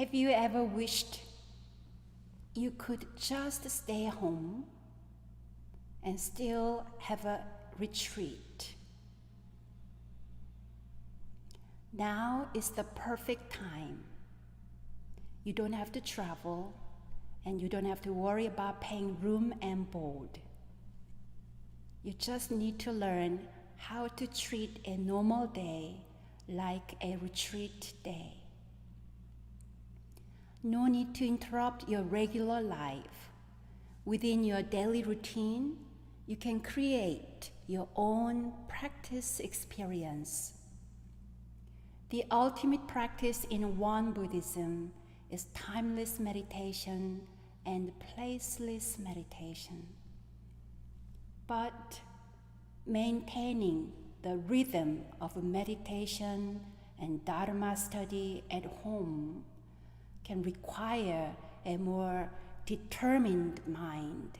Have you ever wished you could just stay home and still have a retreat? Now is the perfect time. You don't have to travel, and you don't have to worry about paying room and board. You just need to learn how to treat a normal day like a retreat day. No need to interrupt your regular life. Within your daily routine, you can create your own practice experience. The ultimate practice in Won Buddhism is timeless meditation and placeless meditation. But maintaining the rhythm of meditation and Dharma study at home can require a more determined mind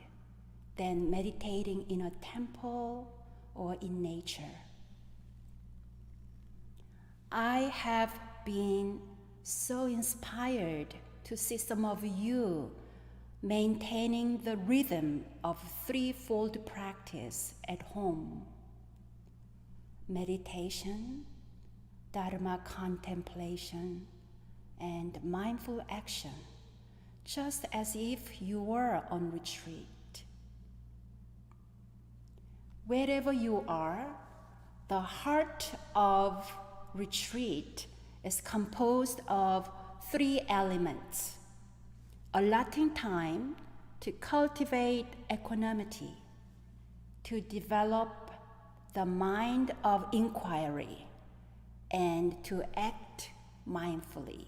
than meditating in a temple or in nature. I have been so inspired to see some of you maintaining the rhythm of threefold practice at home: meditation, Dharma contemplation, and mindful action, just as if you were on retreat. Wherever you are, the heart of retreat is composed of three elements: allotting time to cultivate equanimity, to develop the mind of inquiry, and to act mindfully.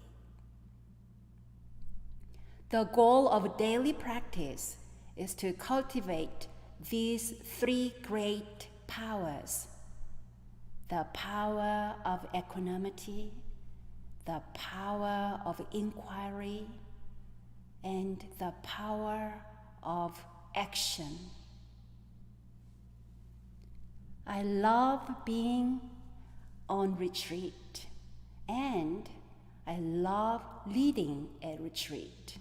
The goal of daily practice is to cultivate these three great powers: the power of equanimity, the power of inquiry, and the power of action. I love being on retreat, and I love leading a retreat.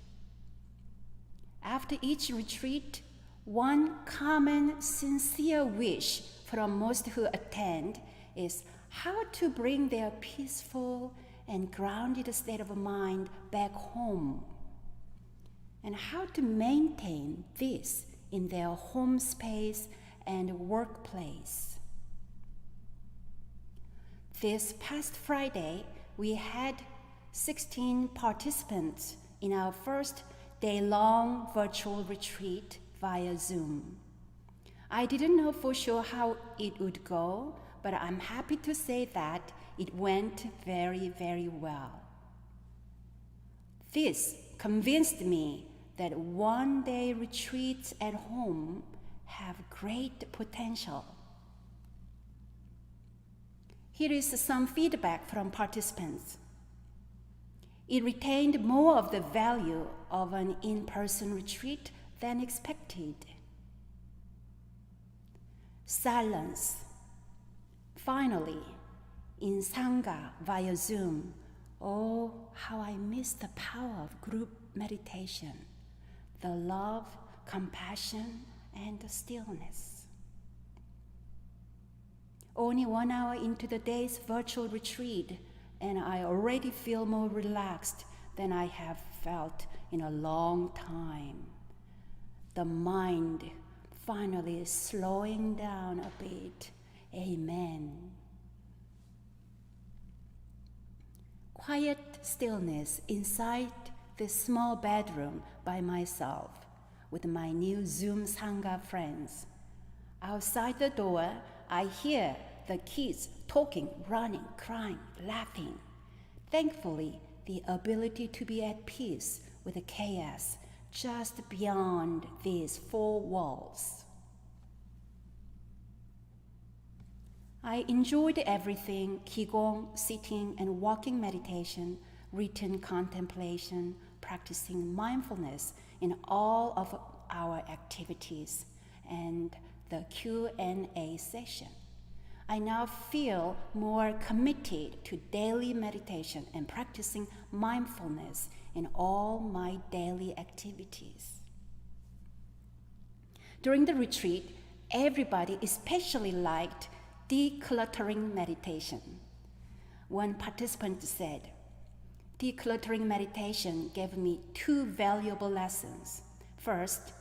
After each retreat, one common sincere wish from most who attend is how to bring their peaceful and grounded state of mind back home, and how to maintain this in their home space and workplace. This past Friday, we had 16 participants in our first day-long virtual retreat via Zoom. I didn't know for sure how it would go, but I'm happy to say that it went very, very well. This convinced me that one-day retreats at home have great potential. Here is some feedback from participants. It retained more of the value of an in-person retreat than expected. Silence. Finally, in Sangha via Zoom, oh, how I miss the power of group meditation, the love, compassion, and the stillness. Only 1 hour into the day's virtual retreat, and I already feel more relaxed than I have felt in a long time. The mind finally slowing down a bit. Amen. Quiet stillness inside this small bedroom by myself with my new Zoom Sangha friends. Outside the door, I hear the kids talking, running, crying, laughing. Thankfully, the ability to be at peace with the chaos just beyond these four walls. I enjoyed everything: Qigong, sitting and walking meditation, written contemplation, practicing mindfulness in all of our activities, and the Q&A session. I now feel more committed to daily meditation and practicing mindfulness in all my daily activities. During the retreat, everybody especially liked decluttering meditation. One participant said, "Decluttering meditation gave me 2 valuable lessons. First,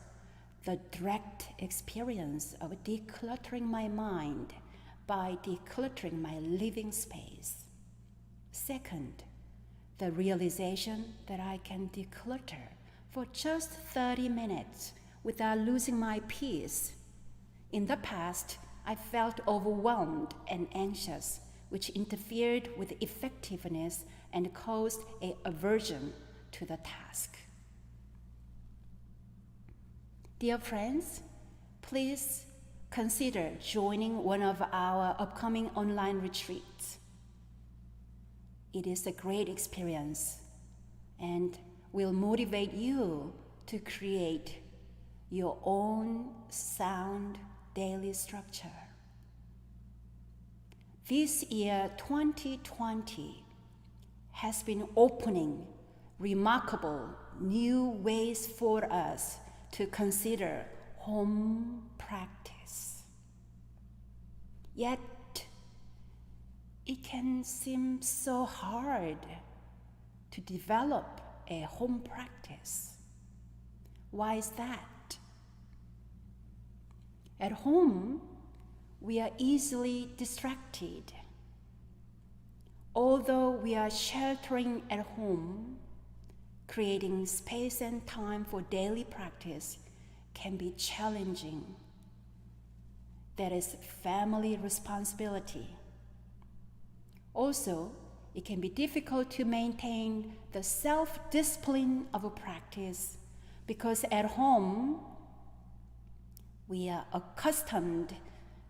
the direct experience of decluttering my mind by decluttering my living space. Second, the realization that I can declutter for just 30 minutes without losing my peace. In the past, I felt overwhelmed and anxious, which interfered with effectiveness and caused an aversion to the task." Dear friends, please consider joining one of our upcoming online retreats. It is a great experience and will motivate you to create your own sound daily structure. This year, 2020, has been opening remarkable new ways for us to consider home practice. Yet, it can seem so hard to develop a home practice. Why is that? At home, we are easily distracted. Although we are sheltering at home, creating space and time for daily practice can be challenging. That is family responsibility. Also, it can be difficult to maintain the self-discipline of a practice because at home, we are accustomed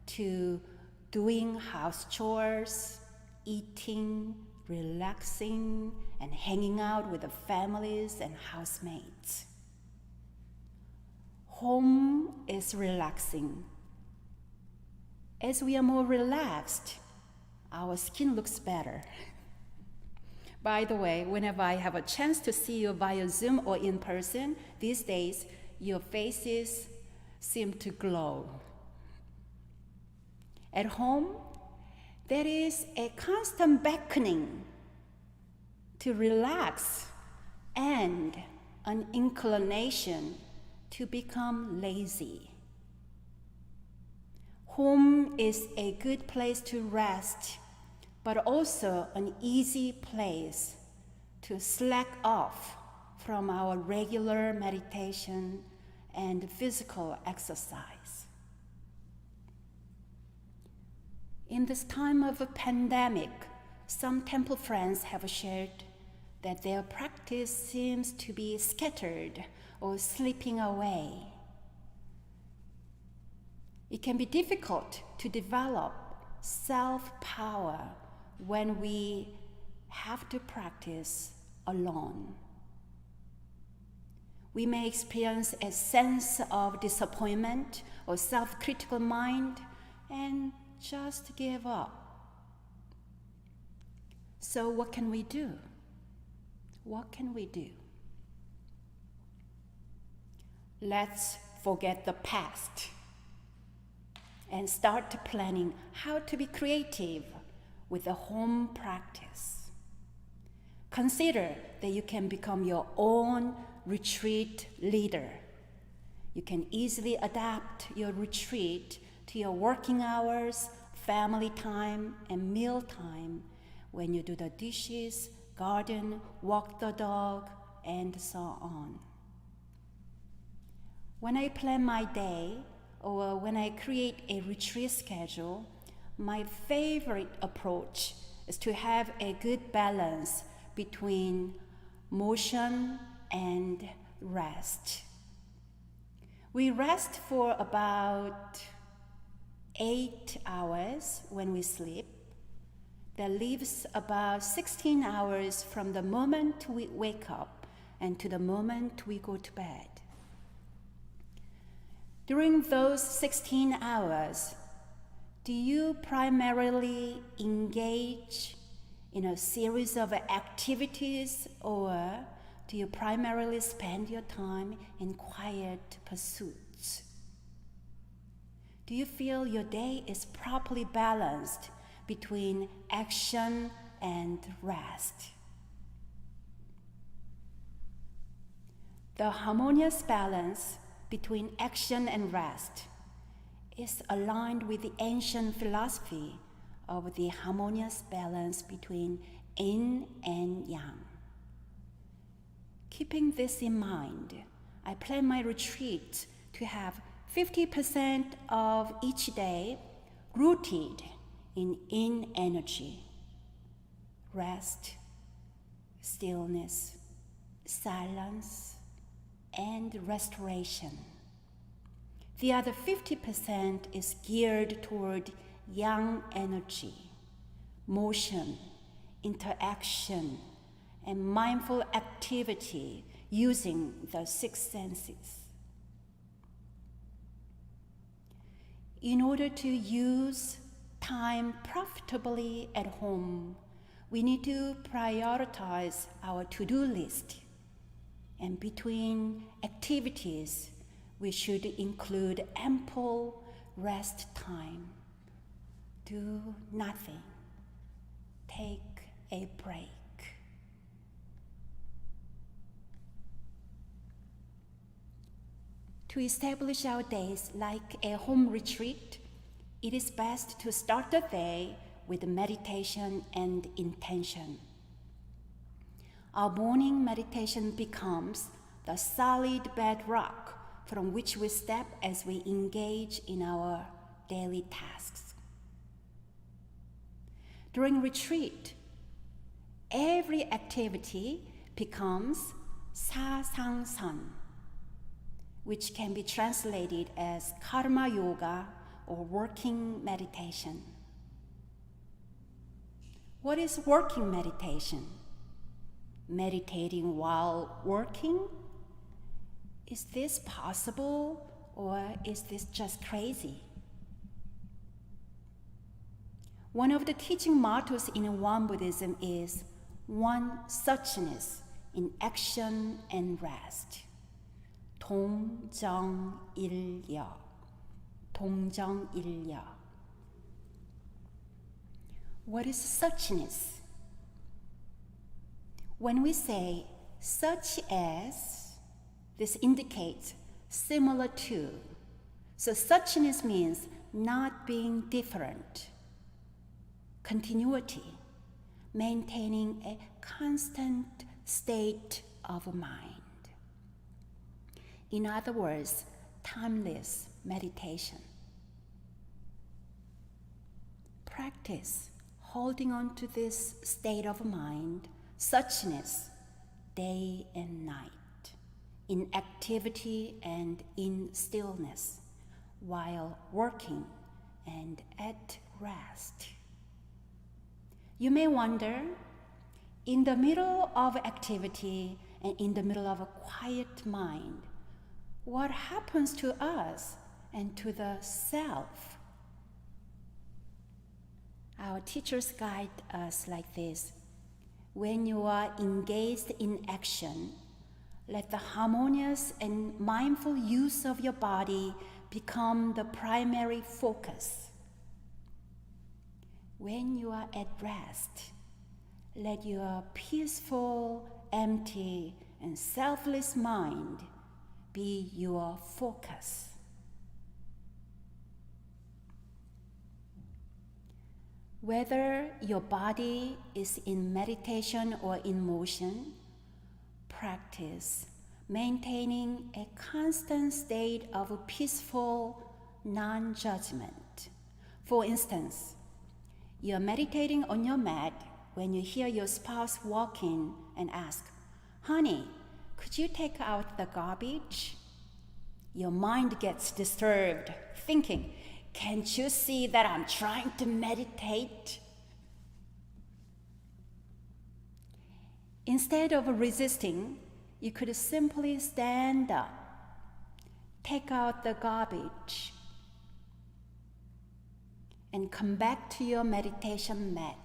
to doing house chores, eating, relaxing, and hanging out with the families and housemates. Home is relaxing. As we are more relaxed, our skin looks better. By the way, whenever I have a chance to see you via Zoom or in person, these days, your faces seem to glow. At home, there is a constant beckoning to relax and an inclination to become lazy. Home is a good place to rest, but also an easy place to slack off from our regular meditation and physical exercise. In this time of a pandemic, some temple friends have shared that their practice seems to be scattered or slipping away. It can be difficult to develop self-power when we have to practice alone. We may experience a sense of disappointment or self-critical mind and just give up. So what can we do? What can we do? Let's forget the past and start planning how to be creative with a home practice. Consider that you can become your own retreat leader. You can easily adapt your retreat to your working hours, family time, and meal time when you do the dishes, garden, walk the dog, and so on. When I plan my day or when I create a retreat schedule, my favorite approach is to have a good balance between motion and rest. We rest for about 8 hours when we sleep. That leaves about 16 hours from the moment we wake up and to the moment we go to bed. During those 16 hours, Do you primarily engage in a series of activities, or do you primarily spend your time in quiet pursuits? Do you feel your day is properly balanced between action and rest? The harmonious balance between action and rest is aligned with the ancient philosophy of the harmonious balance between yin and yang. Keeping this in mind, I plan my retreat to have 50% of each day rooted in yin energy, rest, stillness, silence, and restoration. The other 50% is geared toward yang energy, motion, interaction, and mindful activity using the six senses. In order to use time profitably at home, we need to prioritize our to-do list. And between activities, we should include ample rest time. Do nothing. Take a break. To establish our days like a home retreat, it is best to start the day with meditation and intention. Our morning meditation becomes the solid bedrock from which we step as we engage in our daily tasks. During retreat, every activity becomes 사상선, which can be translated as karma yoga or working meditation. What is working meditation? Meditating while working? Is this possible, or is this just crazy? One of the teaching mottos in Won Buddhism is one suchness in action and rest. 동정일려. 동정일려. What is suchness? When we say such as, this indicates similar to. So suchness means not being different. Continuity, maintaining a constant state of mind. In other words, timeless meditation. Practice holding on to this state of mind, suchness, day and night, in activity and in stillness, while working and at rest. You may wonder, in the middle of activity and in the middle of a quiet mind, what happens to us and to the self? Our teachers guide us like this. When you are engaged in action, let the harmonious and mindful use of your body become the primary focus. When you are at rest, let your peaceful, empty, and selfless mind be your focus. Whether your body is in meditation or in motion, practice maintaining a constant state of peaceful non-judgment. For instance, you're meditating on your mat when you hear your spouse walk in and ask, "Honey, could you take out the garbage?" Your mind gets disturbed, thinking, "Can't you see that I'm trying to meditate?" Instead of resisting, you could simply stand up, take out the garbage, and come back to your meditation mat.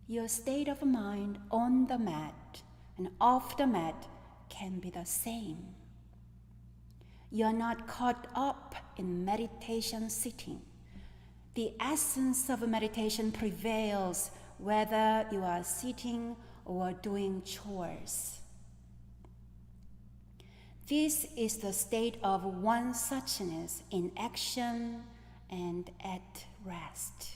Your state of mind on the mat and off the mat can be the same. You're not caught up in meditation sitting. The essence of meditation prevails whether you are sitting or doing chores. This is the state of one suchness in action and at rest.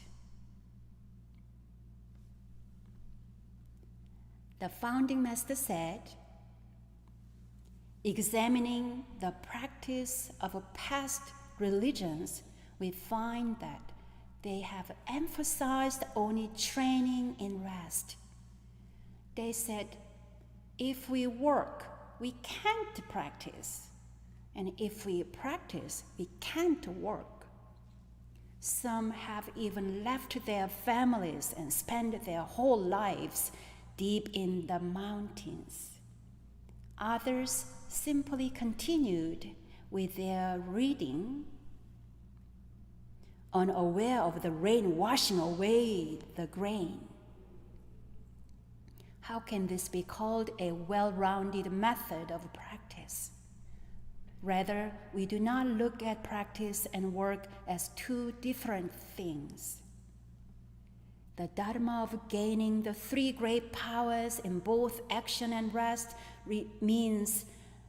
The founding master said, examining the practice of past religions, we find that they have emphasized only training in rest. They said, if we work, we can't practice. And if we practice, we can't work. Some have even left their families and spent their whole lives deep in the mountains. Others simply continued with their reading, unaware of the rain washing away the grain. How can this be called a well-rounded method of practice? Rather, we do not look at practice and work as two different things. The Dharma of gaining the three great powers in both action and rest means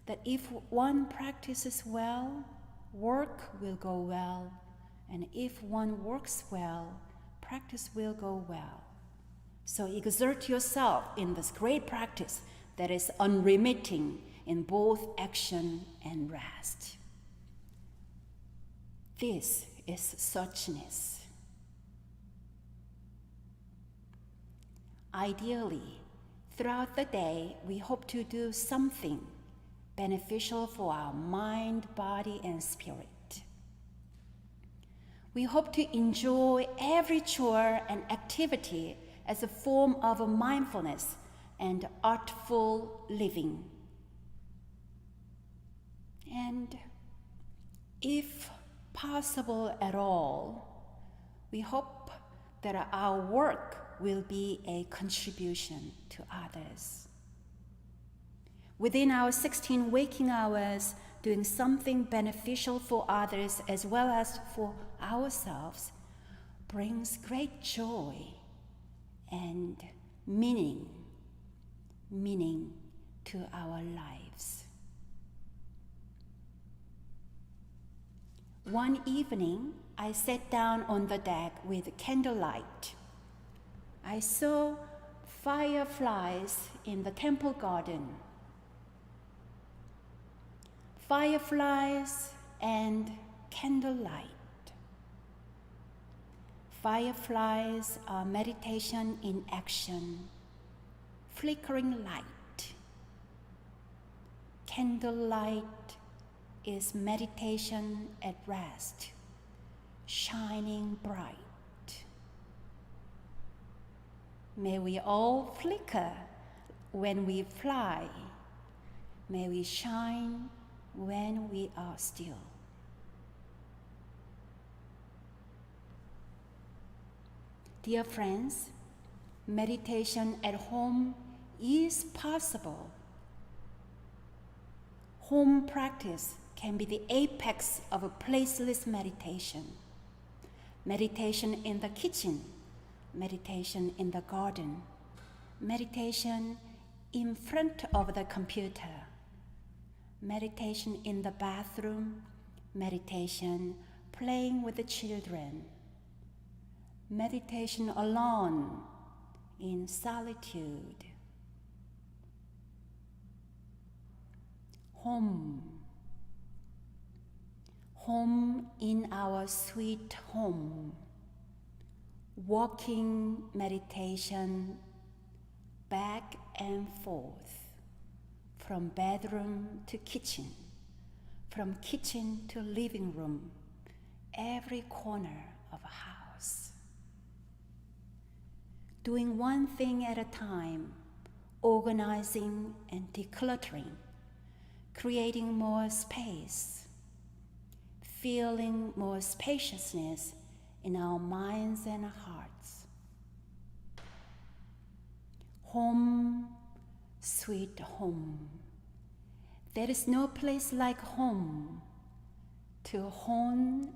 that if one practices well, work will go well, and if one works well, practice will go well. So exert yourself in this great practice that is unremitting in both action and rest. This is Suchness. Ideally, throughout the day, we hope to do something beneficial for our mind, body, and spirit. We hope to enjoy every chore and activity as a form of mindfulness and artful living. And if possible at all, we hope that our work will be a contribution to others. Within our 16 waking hours, doing something beneficial for others as well as for ourselves brings great joy and meaning to our lives. One evening, I sat down on the deck with candlelight. I saw fireflies in the temple garden. Fireflies and candlelight. Fireflies are meditation in action, flickering light. Candlelight is meditation at rest, shining bright. May we all flicker when we fly. May we shine when we are still. Dear friends, meditation at home is possible. Home practice can be the apex of a placeless meditation. Meditation in the kitchen, meditation in the garden, meditation in front of the computer, meditation in the bathroom, meditation playing with the children, meditation alone in solitude. Home in our sweet home. Walking meditation back and forth, from bedroom to kitchen, from kitchen to living room, every corner of a house. Doing one thing at a time, organizing and decluttering, creating more space, feeling more spaciousness in our minds and hearts. Home, sweet home. There is no place like home to hone